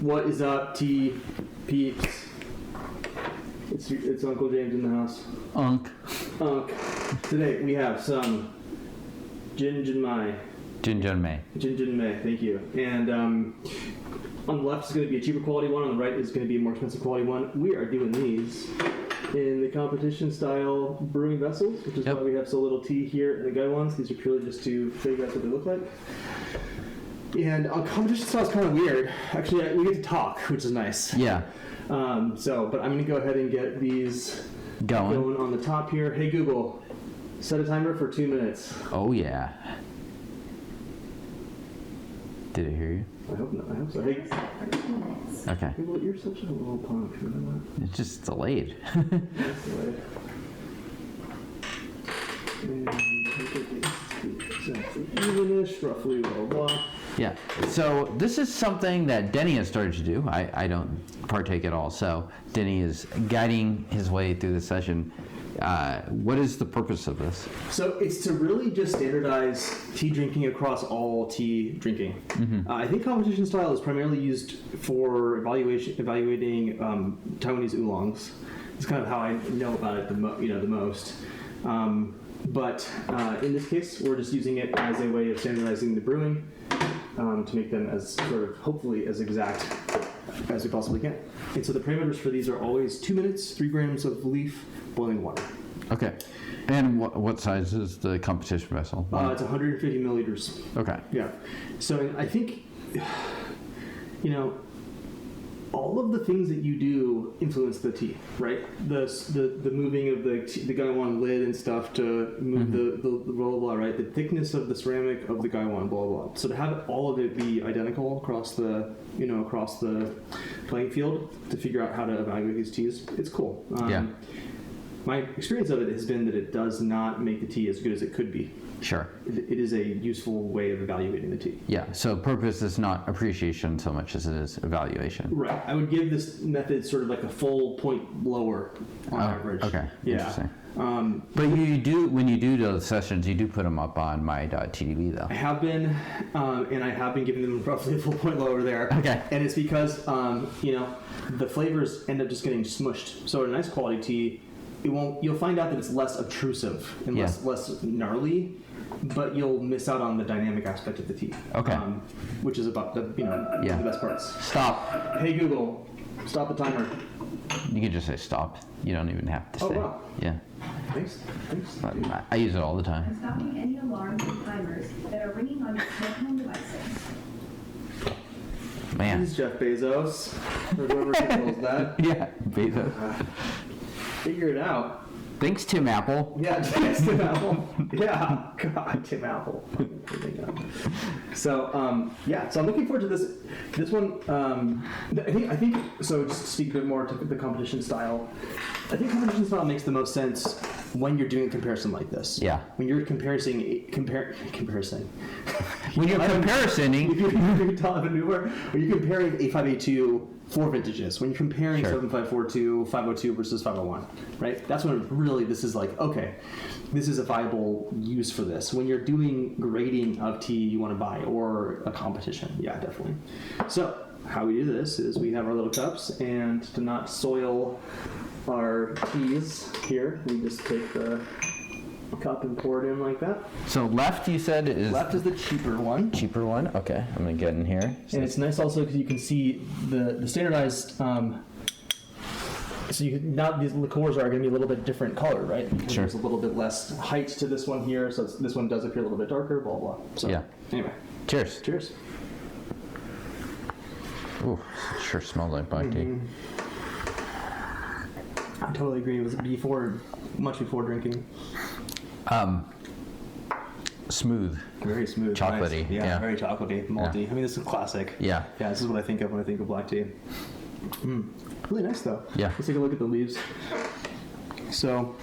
What is up, tea peeps? It's Uncle James in the house. Unc. Today we have some Junmei. Junmei. Thank you. And on the left is going to be a cheaper quality one. On the right is going to be a more expensive quality one. We are doing these in the competition style brewing vessels, which is why we have so little tea here in the guy ones. These are purely just to show you guys what they look like. And competition style is kind of weird. Actually, we get to talk, which is nice. Yeah. But I'm going to go ahead and get these going on the top here. Hey Google, set a timer for 2 minutes. Oh yeah. Did it hear you? I hope not. I hope so. Hey. Okay. Google, you're such a little punk. You know what? It's just delayed. It's delayed. And exactly evenish, roughly, blah, blah. Yeah. So this is something that Denny has started to do. I don't partake at all. So Denny is guiding his way through the session. What is the purpose of this? So it's to really just standardize tea drinking across all tea drinking. Mm-hmm. I think competition style is primarily used for evaluating Taiwanese oolongs. It's kind of how I know about it the most. But in this case, we're just using it as a way of standardizing the brewing to make them as sort of hopefully as exact as we possibly can. And so the parameters for these are always 2 minutes, 3 grams of leaf, boiling water. Okay. And what size is the competition vessel? It's 150 milliliters. Okay. Yeah. So I think, all of the things that you do influence the tea, right? The moving of the gaiwan lid and stuff to move the blah, blah, blah, right? The thickness of the ceramic of the gaiwan, blah, blah, blah. So to have all of it be identical across the playing field to figure out how to evaluate these teas, it's cool. My experience of it has been that it does not make the tea as good as it could be. Sure. It is a useful way of evaluating the tea. Yeah, so purpose is not appreciation so much as it is evaluation. Right. I would give this method sort of like a full point lower on average. Okay, yeah. Interesting. But when you do those sessions, you do put them up on my.tdb though. I have been, and I have been giving them roughly a full point lower there. Okay. And it's because, the flavors end up just getting smushed. So a nice quality tea, you'll find out that it's less obtrusive and less gnarly, but you'll miss out on the dynamic aspect of the tea. Okay. Which is about the best parts. Stop. Hey Google, stop the timer. You can just say stop. You don't even have to say. Oh wow. Yeah. Thanks. I use it all the time. I'm stopping any alarms and timers that are ringing on your smart home devices. Man. This is Jeff Bezos, or whoever controls that. Yeah, Bezos. Figure it out. Thanks, Tim Apple. Yeah, thanks, Tim Apple. Yeah, God, Tim Apple. So, so I'm looking forward to this one. I think. So, just to speak a bit more to the competition style. I think competition style makes the most sense when you're doing a comparison like this. Yeah. When you're comparison. When you're comparing, if you're telling a newer, when you're comparing a 582 4 vintages, when you're comparing 7542, 502 versus 501, right? That's when really this is like, okay, this is a viable use for this. When you're doing grading of tea you want to buy or a competition, yeah, definitely. So how we do this is we have our little cups, and to not soil our teas here, we just take the cup and pour it in like that. So left, you said, is... Left is the cheaper one. Cheaper one? Okay, I'm going to get in here. And it's nice also because you can see the standardized... so now these liqueurs are going to be a little bit different color, right? Because there's a little bit less height to this one here, so this one does appear a little bit darker, blah, blah. So, anyway. Cheers. Cheers. Ooh, it sure smells like black tea. I totally agree. It was much before drinking. Smooth. Very smooth. Chocolatey. Nice. Yeah, very chocolatey, malty. Yeah. I mean, this is classic. Yeah. Yeah, this is what I think of when I think of black tea. Really nice, though. Yeah. Let's take a look at the leaves. So...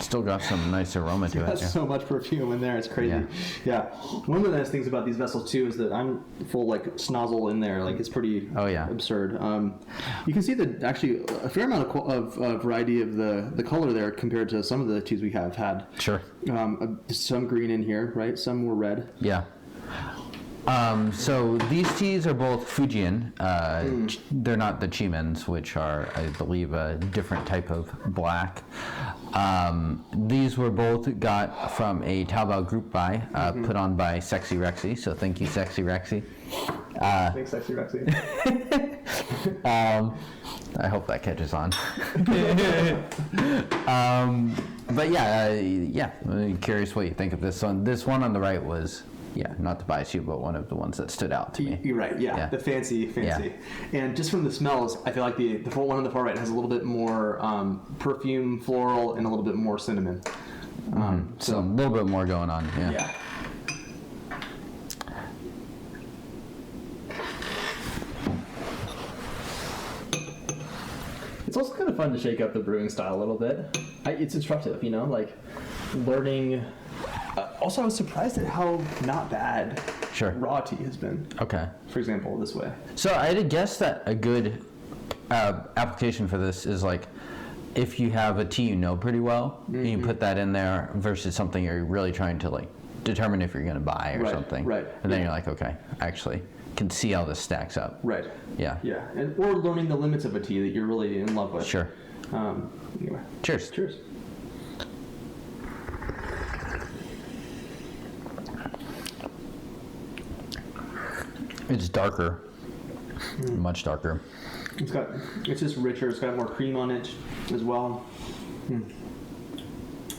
Still got some nice aroma to it. That's so much perfume in there, it's crazy. Yeah. One of the nice things about these vessels too is that I'm full snozzle in there. It's pretty absurd. You can see that actually a fair amount of variety of the color there compared to some of the teas we have had. Sure. Some green in here, right? Some were red. Yeah. So these teas are both Fujian. They're not the Chimens, which are, I believe, a different type of black. These were both got from a Taobao group buy, put on by Sexy Rexy. So thank you, Sexy Rexy. Thanks, Sexy Rexy. I hope that catches on. But yeah, I'm curious what you think of this one. This one on the right was, not to bias you, but one of the ones that stood out to me. You're right, yeah. The fancy. Yeah. And just from the smells, I feel like the one on the far right has a little bit more perfume, floral, and a little bit more cinnamon. So a little bit more going on, Yeah. It's also kind of fun to shake up the brewing style a little bit. It's instructive, like learning. Also, I was surprised at how not bad raw tea has been. Okay. For example, this way. So I had to guess that a good application for this is like if you have a tea you know pretty well, you can put that in there versus something you're really trying to like determine if you're going to buy or something. Right. And then you're like, okay, actually can see how this stacks up. Right. Yeah. Yeah. Or learning the limits of a tea that you're really in love with. Sure. Anyway. Cheers. Cheers. It's darker, much darker. It's just richer. It's got more cream on it as well.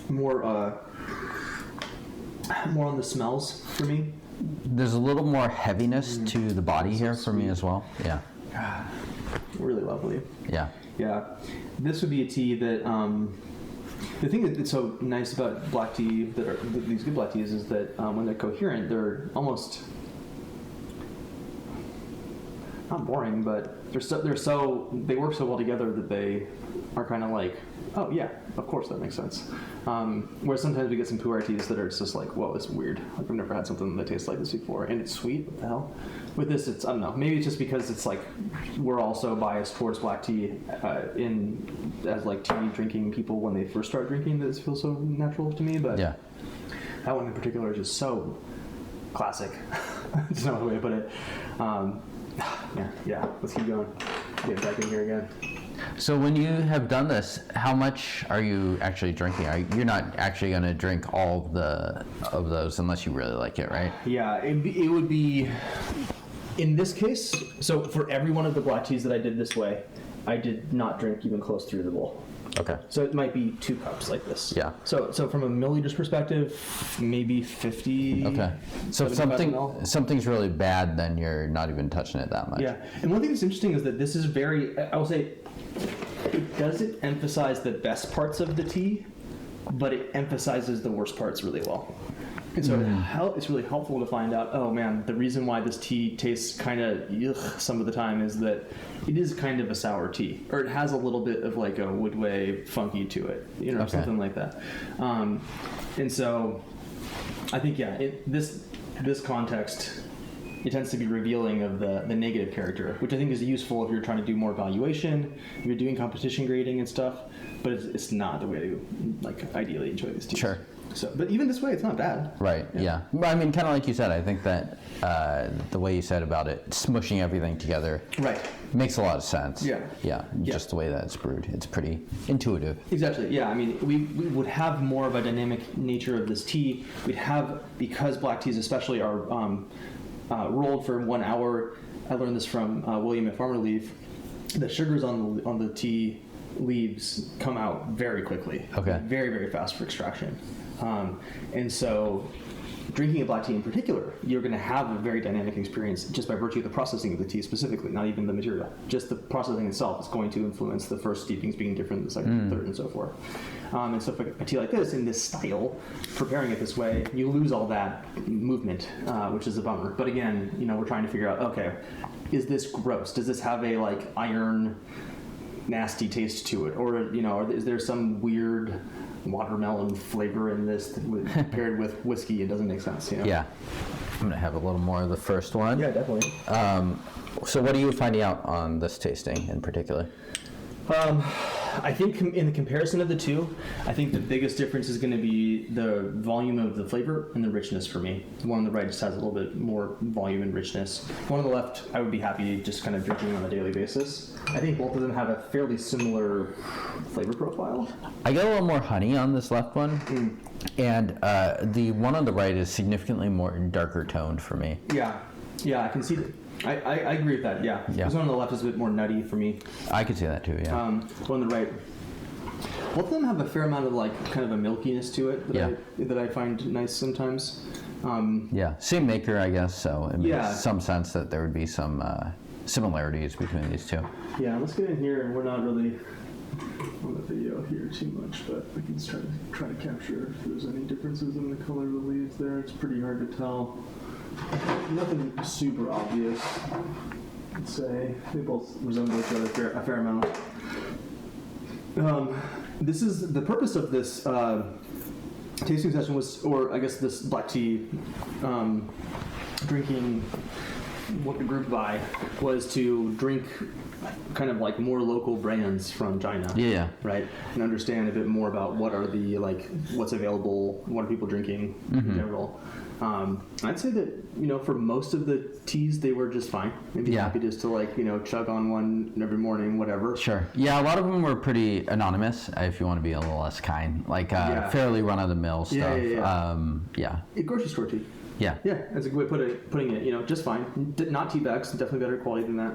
More on the smells for me. There's a little more heaviness to the body here for me as well. Yeah. Really lovely. Yeah. Yeah. This would be a tea that. The thing that's so nice about black tea, these good black teas, is that when they're coherent, they're almost not boring, but they work so well together that they are kind of like, oh yeah, of course that makes sense. Whereas sometimes we get some pu'er teas that are just like, whoa, it's weird. Like I've never had something that tastes like this before, and it's sweet. What the hell? With this, it's, I don't know. Maybe it's just because it's like we're also biased towards black tea as like tea drinking people when they first start drinking. This feels so natural to me, but that one in particular is just so classic. There's no other way to put it. Yeah. Let's keep going. Get back in here again. So when you have done this, how much are you actually drinking? You're not actually going to drink all of those unless you really like it, right? Yeah, it would be, in this case, so for every one of the black teas that I did this way, I did not drink even close through the bowl. Okay. So it might be 2 cups like this. Yeah. So from a milliliters perspective, maybe 50. Okay. So if something's really bad, then you're not even touching it that much. Yeah. And one thing that's interesting is that this is I will say, it doesn't emphasize the best parts of the tea, but it emphasizes the worst parts really well. And so it's really helpful to find out, oh man, the reason why this tea tastes kind of some of the time is that it is kind of a sour tea, or it has a little bit of like a woodway funky to it, something like that. And so I think, this context, it tends to be revealing of the negative character, which I think is useful if you're trying to do more evaluation, if you're doing competition grading and stuff, but it's not the way to like ideally enjoy these teas. Sure. So, but even this way, it's not bad. Right. Yeah. But I mean, kind of like you said, I think that the way you said about it, smushing everything together, makes a lot of sense. Yeah. Yeah. Just the way that it's brewed, it's pretty intuitive. Exactly. Yeah. I mean, we would have more of a dynamic nature of this tea. We'd have, because black teas especially are rolled for 1 hour. I learned this from William at Farmer Leaf. The sugars on the tea leaves come out very quickly. Okay. Very, very fast for extraction. And so drinking a black tea in particular, you're going to have a very dynamic experience just by virtue of the processing of the tea specifically, not even the material. Just the processing itself is going to influence the first steepings being different than the second, third, and so forth. And so for a tea like this, in this style, preparing it this way, you lose all that movement, which is a bummer. But again, we're trying to figure out, okay, is this gross? Does this have a like iron, nasty taste to it? Or, is there some weird watermelon flavor in this paired with whiskey? It doesn't make sense. Yeah. I'm going to have a little more of the first one. Yeah, definitely. So what are you finding out on this tasting in particular? I think in the comparison of the two, I think the biggest difference is going to be the volume of the flavor and the richness for me. The one on the right just has a little bit more volume and richness. The one on the left, I would be happy just kind of drinking on a daily basis. I think both of them have a fairly similar flavor profile. I get a little more honey on this left one, and the one on the right is significantly more darker toned for me. Yeah, I can see that. I agree with that, yeah. This one on the left is a bit more nutty for me. I could see that too, yeah. One on the right. Both of them have a fair amount of like kind of a milkiness to it that I find nice sometimes. Yeah, same maker, I guess, so it makes Yeah. some sense that there would be some similarities between these two. Yeah, let's get in here, and we're not really on the video here too much, but we can try to capture if there's any differences in the color of the leaves there. It's pretty hard to tell. Nothing super obvious, I'd say. They both resemble each other a fair amount. This is the purpose of this tasting session was, or I guess this black tea drinking group buy was to drink kind of like more local brands from China. Yeah. Right? And understand a bit more about what are the, like, what's available, what are people drinking in general. I'd say that, for most of the teas, they were just fine. I'd be happy just to, like, chug on one every morning, whatever. Sure. Yeah, a lot of them were pretty anonymous, if you want to be a little less kind. Like, fairly run-of-the-mill stuff. Grocery store tea. Yeah. Yeah, that's a good way of putting it. Just fine. Not tea bags, definitely better quality than that.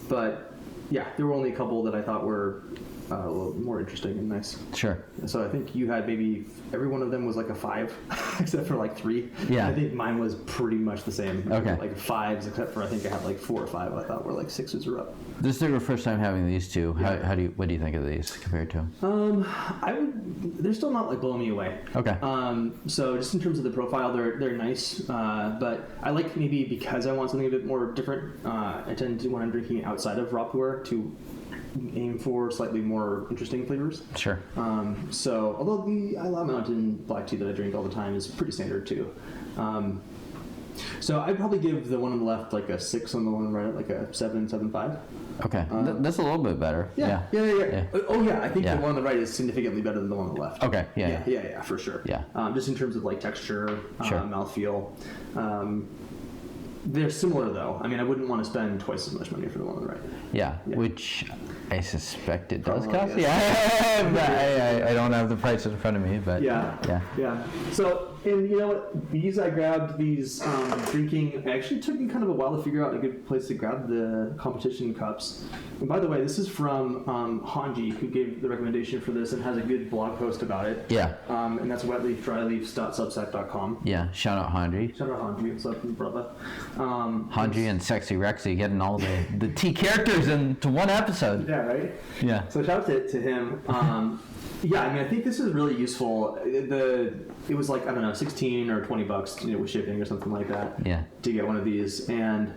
But yeah, there were only a couple that I thought were a little more interesting and nice. Sure. So I think you had maybe every one of them was like a 5, except for like 3. Yeah. I think mine was pretty much the same. Okay. Like 5s, except for I think I had like 4 or 5. I thought were like 6s or up. This is your first time having these two. Yeah. What do you think of these compared to? They're still not like blowing me away. Okay. So just in terms of the profile, they're nice. But I like, maybe because I want something a bit more different, I tend to, when I'm drinking outside of raw puer, to aim for slightly more interesting flavors. Sure. So although the Isla Mountain black tea that I drink all the time is pretty standard too. So I'd probably give the one on the left like a 6, on the one on the right like a 7.5. Okay, that's a little bit better. Yeah. Oh yeah, I think the one on the right is significantly better than the one on the left. Okay, Yeah, for sure. Yeah. Just in terms of like texture, Sure. mouthfeel. They're similar though. I mean, I wouldn't want to spend twice as much money for the one on the right. Yeah. Which I suspect it does Probably, cost. Yeah, I don't have the prices in front of me, but Yeah. So, and you know what? These I grabbed these drinking. It actually took me kind of a while to figure out a good place to grab the competition cups. And by the way, this is from Hanji, who gave the recommendation for this and has a good blog post about it. Yeah. And that's wetleafdryleafs.substack.com. Yeah. Shout out Hanji. Shout out Hanji. What's up, brother? Hanji and Sexy Rexy getting all the tea characters into one episode. Yeah, right? Yeah. So shout out to him. Yeah, I mean, I think this is really useful. It was like, I don't know, 16 or 20 bucks, with shipping or something like that. Yeah. To get one of these, and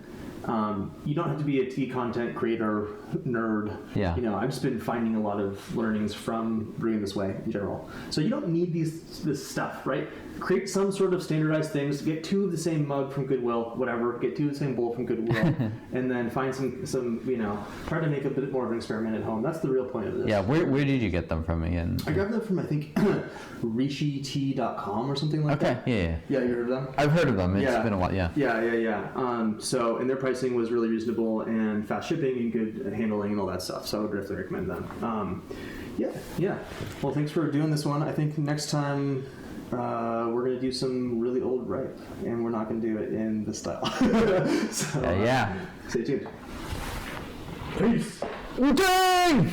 you don't have to be a tea content creator nerd. Yeah. I've just been finding a lot of learnings from brewing this way in general. So you don't need this stuff, right? Create some sort of standardized things. Get 2 of the same mug from Goodwill, whatever. Get 2 of the same bowl from Goodwill, and then find some. Try to make a bit more of an experiment at home. That's the real point of this. Yeah. Where did you get them from again? I grabbed them from, I think, rishitea.com or something like that. Okay. Yeah. Yeah, you heard of them? I've heard of them. It's been a while. Yeah. Yeah. So, and their pricing was really reasonable and fast shipping and good handling and all that stuff. So I would definitely recommend them. Yeah. Well, thanks for doing this one. I think next time we're going to do some really old ripe, and we're not going to do it in this style. So, Yeah. Stay tuned. Peace. Dang!